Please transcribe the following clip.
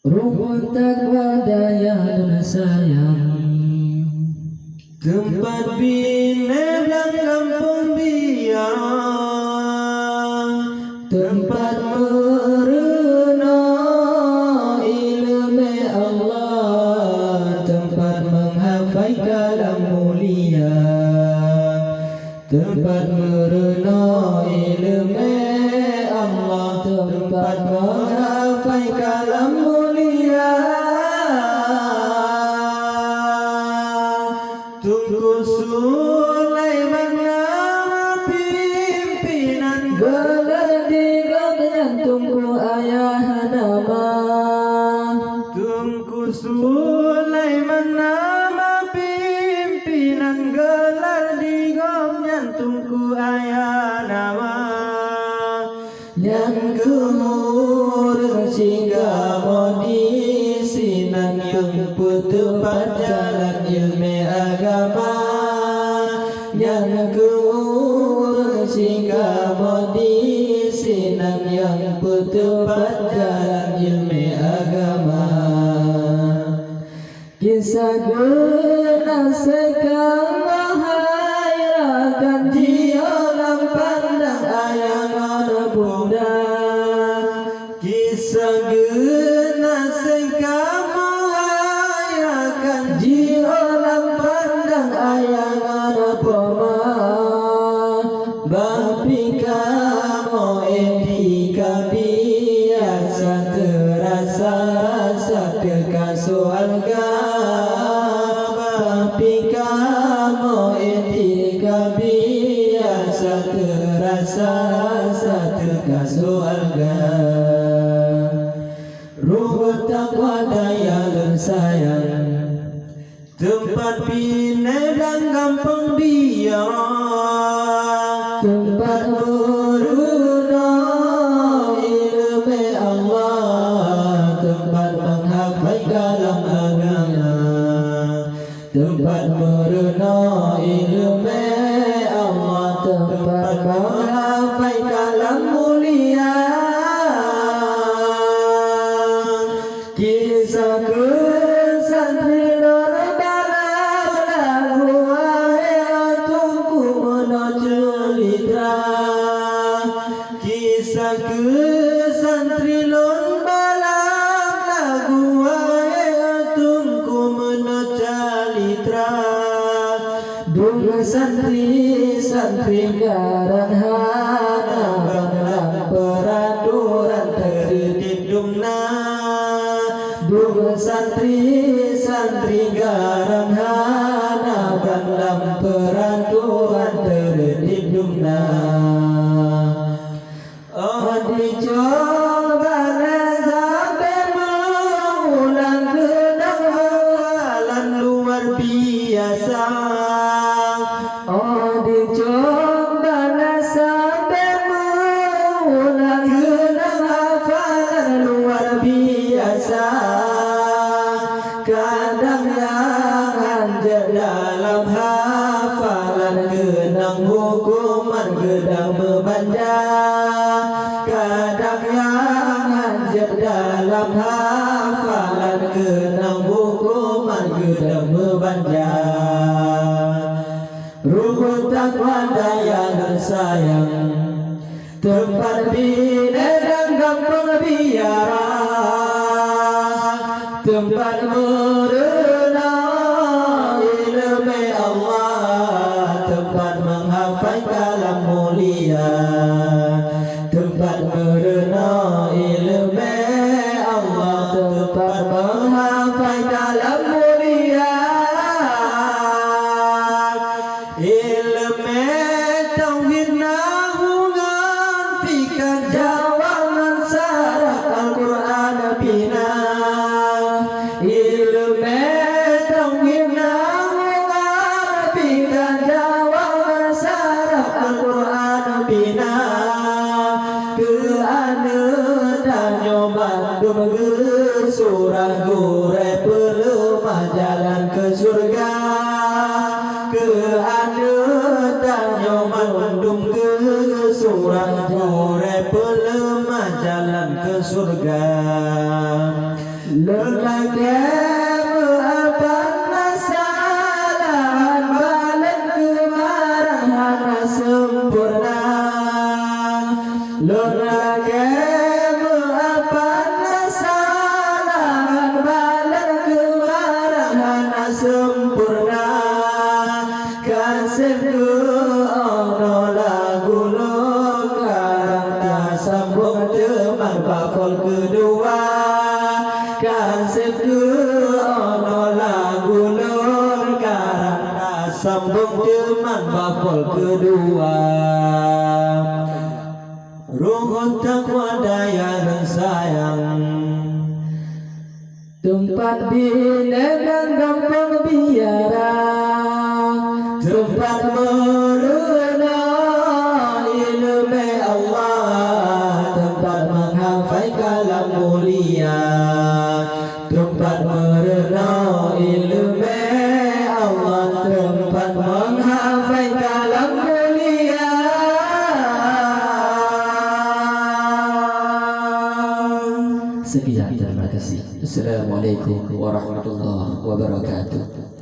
Rumput takwa daya dan sayang, tempat bina dalam kampung biar, tempat merena ilmu Allah, tempat menghafal kalam mulia, tempat merena ilmu Allah, tempat menghafal kalam mulia. Tunku Sulaiman nama pimpinan Gelar di jantungku ayah nama, Tunku Sulaiman nama pimpinan, gelar di jantungku ayah nama. yang kemur sehingga modi sinan yang putupat jalan ilmu agama, yang kemur sehingga modi sinan yang putupat jalan ilmu agama. Kisah guna sekam menghayrakan jiolang pandang ayang ana bunda. Kisah gena sengkama hayrakan Jiolang pandang ayang ana poma, bapi kamu etika biasa terasa satu kasualga. Bapi kamu etika biasa terasa satu kasualga. Ruhut takwa daya dan sayang, tempat bina dan kampung biar, tempat meruna ilmu Allah, tempat menghafal kalam agama, tempat meruna ilmu Allah, tempat menghafal kalam mulia. Kisah kesantri non balang lagu ayatungku menuju litra. kisah kesantri lon balang lagu ayatungku menocah litra. Dua santri garang hana dalam peraturan tertib Dumna Dua santri garang hana dalam peraturan tertib dumna. Dicoba sampai mengulang kenang hafalan luar biasa. Dicoba sampai mengulang kenang hafalan luar biasa. Kadang yang hanjat dalam hafalan genang hukuman gedang membanda. Kadang yang hanjat dalam hafalan genang hukuman gedang membanda. Ruhut takwa daya dan sayang, tempat bina dan kampung biara, tempat merena ilmu Allah, tempat menghafal kalam mulia, tempat merena ilmu Allah, tempat menghafal kalam mulia. Ilmu tauhid nahungan fikar Jawaban sarah Al-Quran bina, ilmu tauhid nahungan fikar jawaban sarah Al-Quran bina. Keana danyo bandum ge surah gure pelemah jalan ke surga. Keana danyo bandum ge surah gure pelemah jalan ke surga. Lembaga muabat masalah balik kemarahan sempurna. Lembaga muabat masalah balik kemarahan sempurna. Kasihku ono lagu lokal tak sambung teman bakal kedua. Kasihku ono lagu lokal tak sambung teman bakal kedua. Ruhut takwa daya dan sayang, tempat bina dan gampang biara, tempat meruna ilmu Allah, tempat menghafal kalam mulia, tempat meruna ilmu Allah, tempat menghafal kalam mulia. Sekian, terima kasih. Assalamualaikum warahmatullahi wabarakatuh.